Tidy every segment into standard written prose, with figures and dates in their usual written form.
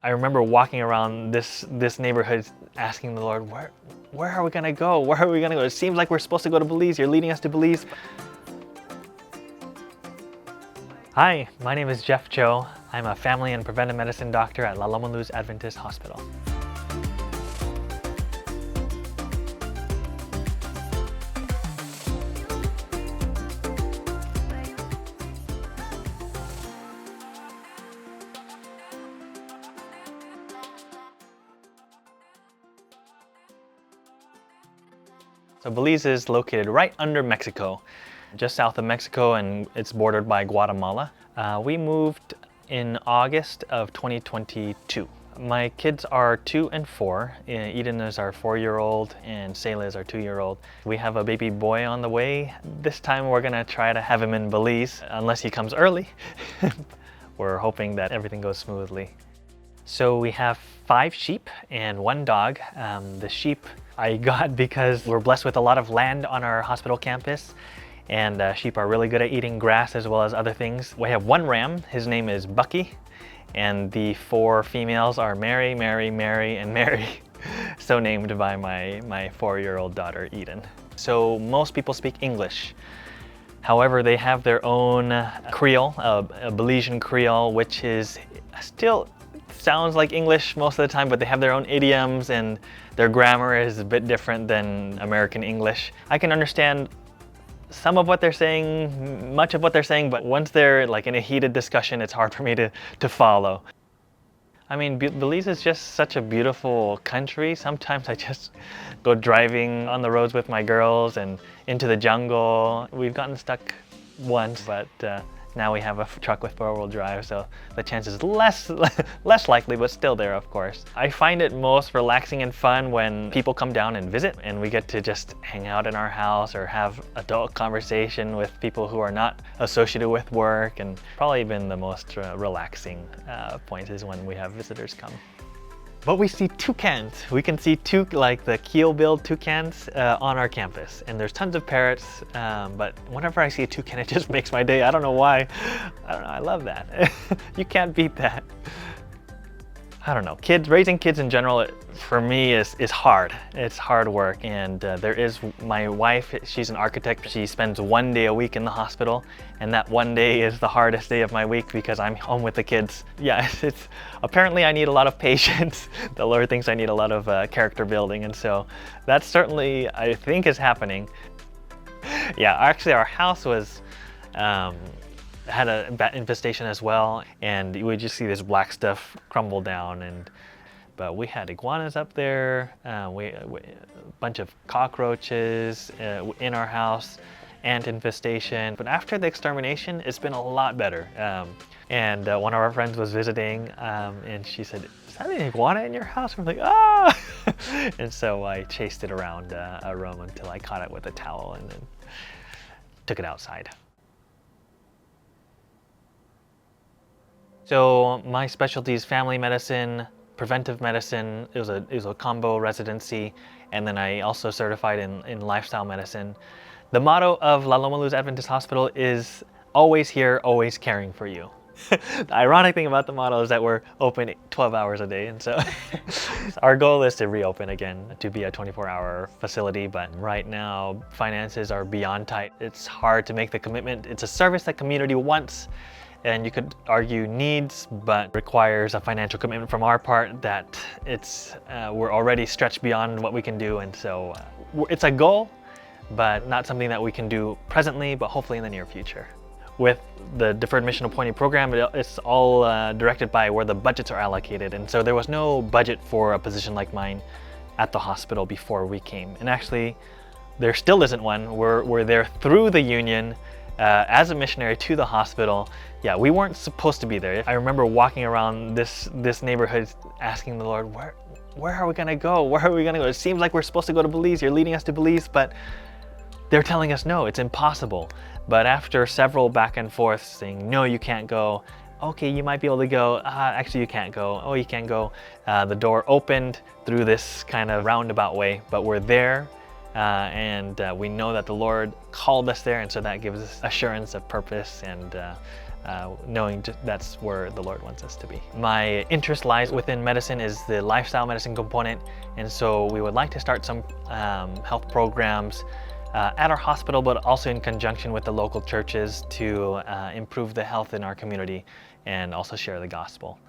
I remember walking around this neighborhood asking the Lord, where are we gonna go? Where are we gonna go? It seems like we're supposed to go to Belize. You're leading us to Belize. Hi, my name is Jeff Cho. I'm a family and preventive medicine doctor at Loma Adventist Hospital. So Belize is located right under Mexico, just south of Mexico, and it's bordered by Guatemala. We moved in August of 2022. My kids are 2 and 4. Eden is our 4-year-old and Selah is our 2-year-old. We have a baby boy on the way. This time we're gonna try to have him in Belize, unless he comes early. We're hoping that everything goes smoothly. So we have 5 sheep and 1 dog. The sheep I got because we're blessed with a lot of land on our hospital campus, and sheep are really good at eating grass as well as other things. We have 1 ram, his name is Bucky, and the 4 females are Mary, Mary, Mary, and Mary, so named by my 4-year-old daughter Eden. So most people speak English. However, they have their own Creole, a Belizean Creole, which is still sounds like English most of the time, but they have their own idioms and their grammar is a bit different than American English. I can understand some of what they're saying, much of what they're saying, but once they're like in a heated discussion, it's hard for me to follow. I mean, Belize is just such a beautiful country. Sometimes I just go driving on the roads with my girls and into the jungle. We've gotten stuck once, but now we have a truck with 4-wheel drive, so the chance is less likely, but still there, of course. I find it most relaxing and fun when people come down and visit, and we get to just hang out in our house or have adult conversation with people who are not associated with work, and probably been the most relaxing point is when we have visitors come. But we see toucans. We can see like the keel-billed toucans on our campus. And there's tons of parrots, but whenever I see a toucan, it just makes my day. I don't know why. I don't know, I love that. You can't beat that. I don't know, raising kids in general, for me is hard. It's hard work, and there is my wife, she's an architect. She spends 1 day a week in the hospital, and that 1 day is the hardest day of my week because I'm home with the kids. Yeah, apparently I need a lot of patience. The Lord thinks I need a lot of character building, and so that certainly, I think, is happening. Yeah, actually our house was, had a bat infestation as well, and you would just see this black stuff crumble down. But we had iguanas up there, a bunch of cockroaches in our house, ant infestation. But after the extermination, it's been a lot better. And one of our friends was visiting, and she said, "Is that an iguana in your house?" We're like, "Ah!" And so I chased it around a room until I caught it with a towel and then took it outside. So my specialty is family medicine, preventive medicine. It was a combo residency, and then I also certified in lifestyle medicine. The motto of La Loma Adventist Hospital is always here, always caring for you. The ironic thing about the motto is that we're open 12 hours a day, and so our goal is to reopen again, to be a 24-hour facility, but right now finances are beyond tight. It's hard to make the commitment. It's a service that community wants, and you could argue needs, but requires a financial commitment from our part that we're already stretched beyond what we can do, and so it's a goal, but not something that we can do presently, but hopefully in the near future. With the Deferred Mission Appointee program, it's all directed by where the budgets are allocated, and so there was no budget for a position like mine at the hospital before we came. And actually, there still isn't one. We're there through the union as a missionary to the hospital. Yeah, we weren't supposed to be there. I remember walking around this neighborhood asking the Lord, where are we gonna go? Where are we gonna go? It seems like we're supposed to go to Belize. You're leading us to Belize, but they're telling us no, it's impossible. But after several back and forth saying, no, you can't go. Okay, you might be able to go. Actually, you can't go. Oh, you can't go. The door opened through this kind of roundabout way, but we're there. And we know that the Lord called us there, and so that gives us assurance of purpose and knowing that's where the Lord wants us to be. My interest lies within medicine is the lifestyle medicine component, and so we would like to start some health programs at our hospital, but also in conjunction with the local churches to improve the health in our community and also share the gospel.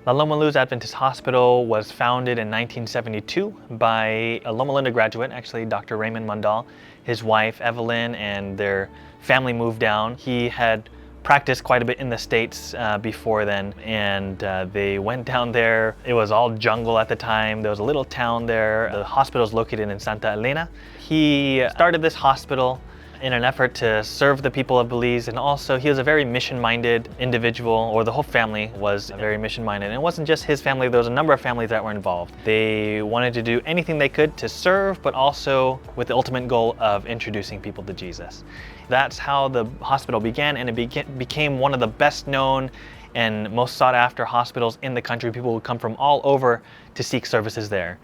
La Loma Luz Adventist Hospital was founded in 1972 by a Loma Linda graduate, actually Dr. Raymond Mundal. His wife Evelyn and their family moved down. He had practiced quite a bit in the States before then, and they went down there. It was all jungle at the time. There was a little town there. The hospital is located in Santa Elena. He started this hospital in an effort to serve the people of Belize, and also he was a very mission-minded individual, or the whole family was very mission-minded. And it wasn't just his family, there was a number of families that were involved. They wanted to do anything they could to serve, but also with the ultimate goal of introducing people to Jesus. That's how the hospital began, and it became one of the best known and most sought after hospitals in the country. People would come from all over to seek services there.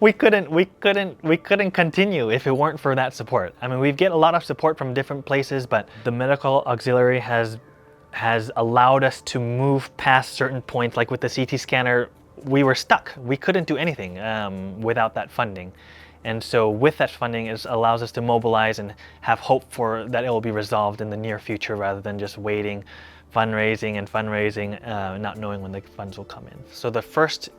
We couldn't continue if it weren't for that support. I mean, we get a lot of support from different places, but the medical auxiliary has allowed us to move past certain points. Like with the CT scanner, we were stuck. We couldn't do anything without that funding. And so with that funding, it allows us to mobilize and have hope for that it will be resolved in the near future rather than just waiting, fundraising, not knowing when the funds will come in. So the first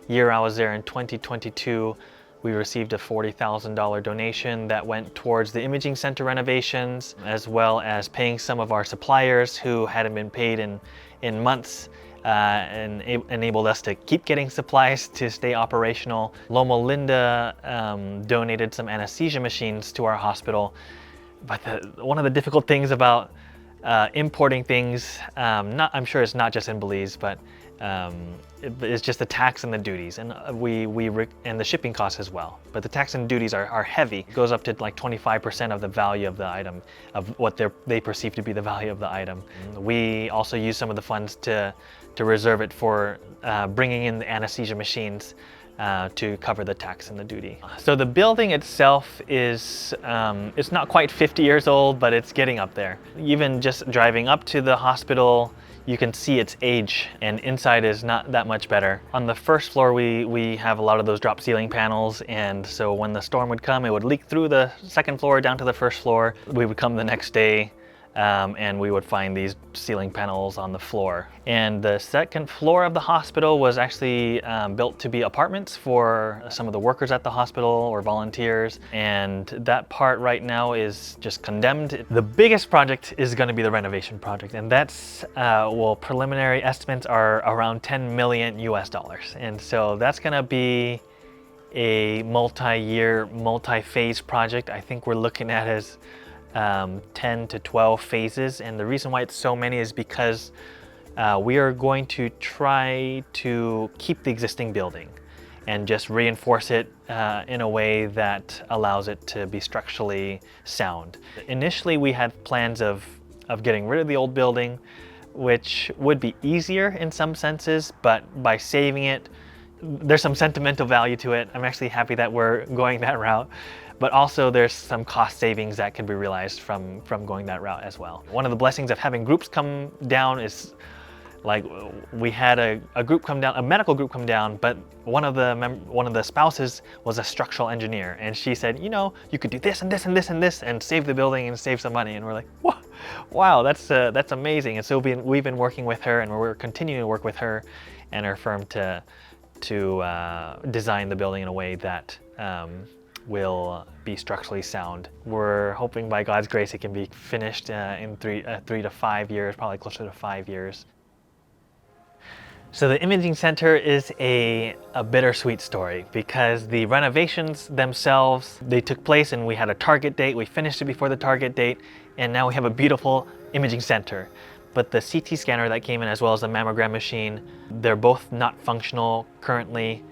year I was there in 2022, we received a $40,000 donation that went towards the imaging center renovations, as well as paying some of our suppliers who hadn't been paid in months, and enabled us to keep getting supplies to stay operational. Loma Linda donated some anesthesia machines to our hospital, but one of the difficult things about importing things, I'm sure it's not just in Belize, but it's just the tax and the duties, and and the shipping costs as well. But the tax and duties are heavy. It goes up to like 25% of the value of the item, of what they perceive to be the value of the item. We also use some of the funds to reserve it for bringing in the anesthesia machines to cover the tax and the duty. So the building itself is, it's not quite 50 years old, but it's getting up there. Even just driving up to the hospital, you can see its age, and inside is not that much better. On the first floor, we have a lot of those drop ceiling panels, and so when the storm would come, it would leak through the second floor down to the first floor. We would come the next day, and we would find these ceiling panels on the floor. And the second floor of the hospital was actually built to be apartments for some of the workers at the hospital or volunteers, and that part right now is just condemned. The biggest project is going to be the renovation project, and that's, well, preliminary estimates are around $10 million US. And so that's going to be a multi-year, multi-phase project. I think we're looking at as 10 to 12 phases, and the reason why it's so many is because we are going to try to keep the existing building and just reinforce it in a way that allows it to be structurally sound. Initially, we had plans of getting rid of the old building, which would be easier in some senses, but by saving it, there's some sentimental value to it. I'm actually happy that we're going that route. But also there's some cost savings that can be realized from going that route as well. One of the blessings of having groups come down is, like, we had a group come down, a medical group come down, but one of the spouses was a structural engineer, and she said, you know, you could do this and this and this and this and save the building and save some money. And we're like, wow, that's amazing. And so we've been working with her, and we're continuing to work with her and her firm to design the building in a way that will be structurally sound. We're hoping by God's grace it can be finished in 3 to 5 years, probably closer to 5 years. So the imaging center is a bittersweet story, because the renovations themselves, they took place and we had a target date, we finished it before the target date, and now we have a beautiful imaging center. But the CT scanner that came in, as well as the mammogram machine, they're both not functional currently.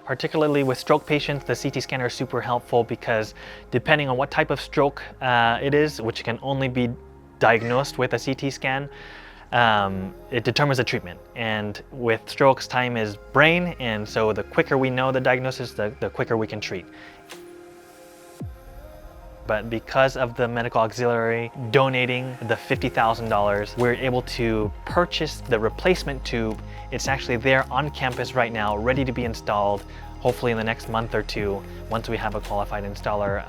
Particularly with stroke patients, the CT scanner is super helpful because depending on what type of stroke it is, which can only be diagnosed with a CT scan, it determines the treatment. And with strokes, time is brain, and so the quicker we know the diagnosis, the quicker we can treat. But because of the medical auxiliary donating the $50,000, we're able to purchase the replacement tube. It's actually there on campus right now, ready to be installed, hopefully in the next month or two, once we have a qualified installer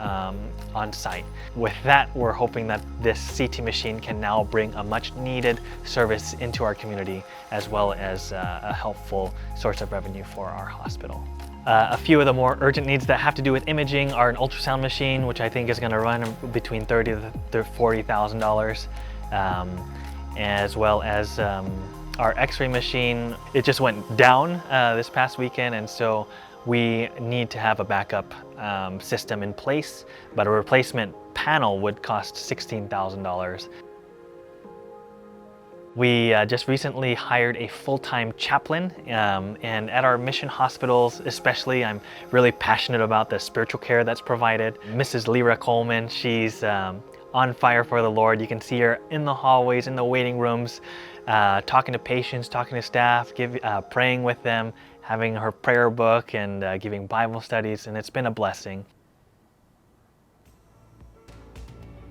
on site. With that, we're hoping that this CT machine can now bring a much needed service into our community, as well as a helpful source of revenue for our hospital. A few of the more urgent needs that have to do with imaging are an ultrasound machine, which I think is going to run between $30,000 to $40,000, as well as our X-ray machine. It just went down this past weekend, and so we need to have a backup system in place, but a replacement panel would cost $16,000. We just recently hired a full-time chaplain, and at our mission hospitals especially, I'm really passionate about the spiritual care that's provided. Mrs. Lyra Coleman, she's on fire for the Lord. You can see her in the hallways, in the waiting rooms, talking to patients, talking to staff, praying with them, having her prayer book and giving Bible studies, and it's been a blessing.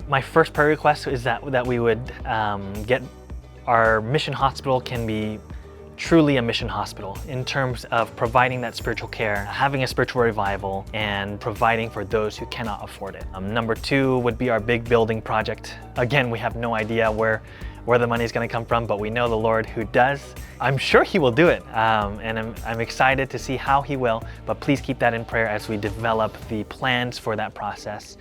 My first prayer request is that we would get our mission hospital can be truly a mission hospital in terms of providing that spiritual care, having a spiritual revival, and providing for those who cannot afford it. Number two would be our big building project. Again, we have no idea where the money is going to come from, but we know the Lord who does. I'm sure He will do it, and I'm excited to see how He will, but please keep that in prayer as we develop the plans for that process.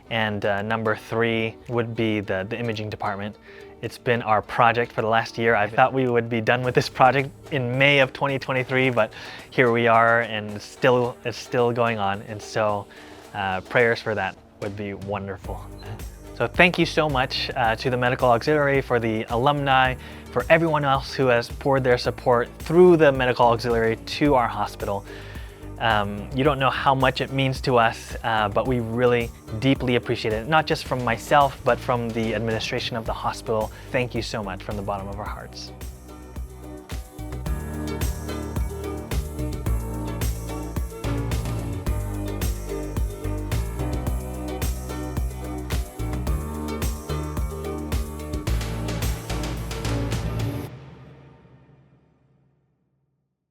And number three would be the imaging department. It's been our project for the last year. I thought we would be done with this project in May of 2023, but here we are, and it's still going on. And so prayers for that would be wonderful. So thank you so much to the Medical Auxiliary, for the alumni, for everyone else who has poured their support through the Medical Auxiliary to our hospital. You don't know how much it means to us, but we really deeply appreciate it, not just from myself, but from the administration of the hospital. Thank you so much from the bottom of our hearts.